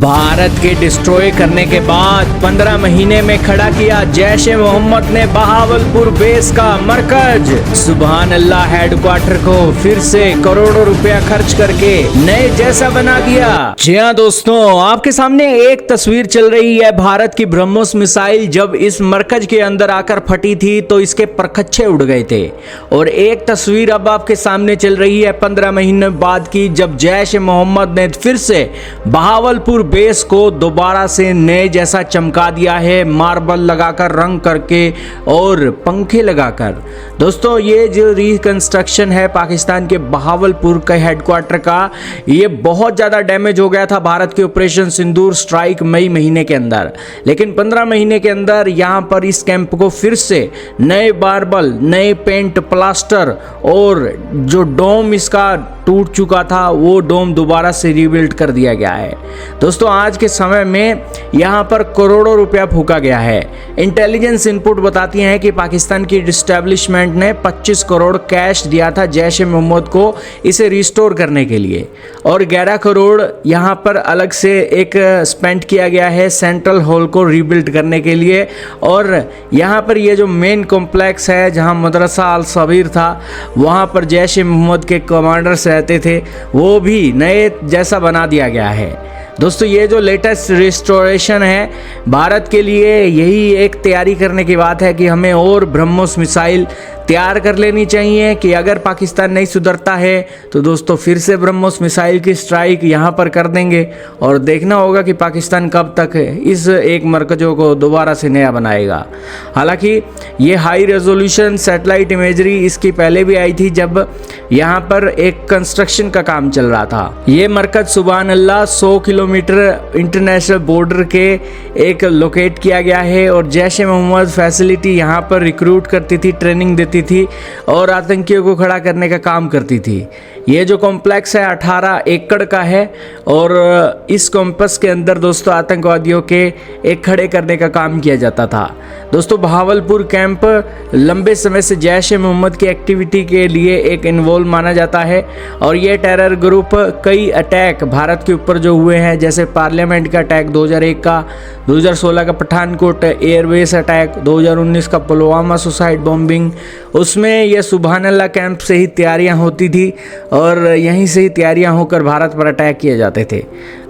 भारत के डिस्ट्रॉय करने के बाद 15 महीने में खड़ा किया जैश ए मोहम्मद ने बहावलपुर बेस का मरकज। सुभान अल्लाह, हेडक्वार्टर को फिर से करोड़ों रुपया खर्च करके नए जैसा बना दिया। जी हाँ दोस्तों, आपके सामने एक तस्वीर चल रही है भारत की ब्रह्मोस मिसाइल जब इस मरकज के अंदर आकर फटी थी तो इसके परखच्चे उड़ गए थे। और एक तस्वीर अब आपके सामने चल रही है 15 महीने बाद की, जब जैश ए मोहम्मद ने फिर से बहावलपुर बेस को दोबारा से नए जैसा चमका दिया है, मार्बल लगाकर, रंग करके और पंखे लगाकर। दोस्तों, ये जो रिकंस्ट्रक्शन है पाकिस्तान के बहावलपुर के हेडक्वार्टर का, ये बहुत ज़्यादा डैमेज हो गया था भारत के ऑपरेशन सिंदूर स्ट्राइक मई महीने के अंदर। लेकिन 15 महीने के अंदर यहाँ पर इस कैंप को फिर से नए मार्बल, नए पेंट, प्लास्टर और जो डोम इसका टूट चुका था वो डोम दोबारा से रीबिल्ड कर दिया गया है। दोस्तों, आज के समय में यहाँ पर करोड़ों रुपया फूका गया है। इंटेलिजेंस इनपुट बताती हैं कि पाकिस्तान की एस्टैब्लिशमेंट ने 25 करोड़ कैश दिया था जैश ए मोहम्मद को इसे रिस्टोर करने के लिए, और 11 करोड़ यहाँ पर अलग से एक स्पेंड किया गया है सेंट्रल हॉल को रीबिल्ड करने के लिए। और यहाँ पर ये जो मेन कॉम्प्लेक्स है जहाँ मदरसा अल सबीर था, वहाँ पर जैश ए मोहम्मद के कमांडर्स रहते थे, वो भी नए जैसा बना दिया गया है। दोस्तों, ये जो लेटेस्ट रिस्टोरेशन है भारत के लिए, यही एक तैयारी करने की बात है कि हमें और ब्रह्मोस मिसाइल तैयार कर लेनी चाहिए कि अगर पाकिस्तान नहीं सुधरता है तो दोस्तों फिर से ब्रह्मोस मिसाइल की स्ट्राइक यहाँ पर कर देंगे। और देखना होगा कि पाकिस्तान कब तक इस एक मरकज़ों को दोबारा से नया बनाएगा। हालांकि ये हाई रेजोल्यूशन सैटेलाइट इमेजरी इसकी पहले भी आई थी जब यहाँ पर एक कंस्ट्रक्शन का काम चल रहा था। ये मरकज सुभान अल्लाह 100 किलोमीटर इंटरनेशनल बॉर्डर के एक लोकेट किया गया है। और जैश ए मोहम्मद फैसिलिटी यहाँ पर रिक्रूट करती थी, ट्रेनिंग देती थी और आतंकियों को खड़ा करने का काम करती थी। ये जो कॉम्प्लेक्स है 18 एकड़ का है और इस कॉम्प्लेक्स के अंदर दोस्तों आतंकवादियों के एक खड़े करने का काम किया जाता था। दोस्तों, बहावलपुर कैंप लंबे समय से जैश ए मोहम्मद की एक्टिविटी के लिए एक इन्वॉल्व माना जाता है। और ये टेरर ग्रुप कई अटैक भारत के ऊपर जो हुए हैं, जैसे पार्लियामेंट का अटैक 2001 का, 2016 का पठानकोट एयरबेस अटैक, 2019 का पुलवामा सुसाइड बॉम्बिंग, उसमें यह सुभान अल्लाह कैंप से ही तैयारियां होती थी और यहीं से ही तैयारियां होकर भारत पर अटैक किए जाते थे।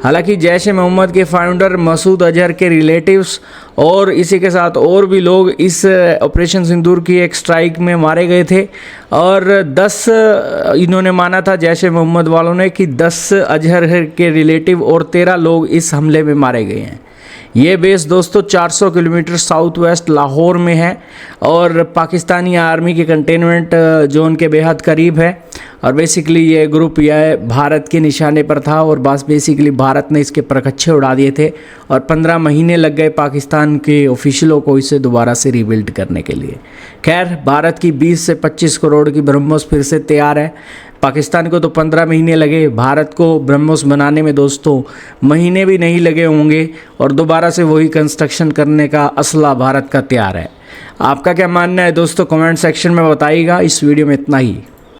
हालांकि जैश ए मोहम्मद के फाउंडर मसूद अजहर के रिलेटिव्स और इसी के साथ और भी लोग इस ऑपरेशन सिंदूर की एक स्ट्राइक में मारे गए थे। और 10 इन्होंने माना था जैश ए मोहम्मद वालों ने कि 10 अजहर के रिलेटिव और 13 लोग इस हमले में मारे गए हैं। ये बेस दोस्तों 400 किलोमीटर साउथ वेस्ट लाहौर में है और पाकिस्तानी आर्मी के कंटेनमेंट जोन के बेहद करीब है। और बेसिकली ये ग्रुप यह भारत के निशाने पर था और बस बेसिकली भारत ने इसके परखच्चे उड़ा दिए थे और 15 महीने लग गए पाकिस्तान के ऑफिशियलों को इसे दोबारा से रीबिल्ड करने के लिए। खैर, भारत की 20 से 25 करोड़ की ब्रह्मोस फिर से तैयार है। पाकिस्तान को तो 15 महीने लगे, भारत को ब्रह्मोस बनाने में दोस्तों महीने भी नहीं लगे होंगे और दोबारा से वही कंस्ट्रक्शन करने का असला भारत का तैयार है। आपका क्या मानना है दोस्तों, कमेंट सेक्शन में बताइएगा। इस वीडियो में इतना ही।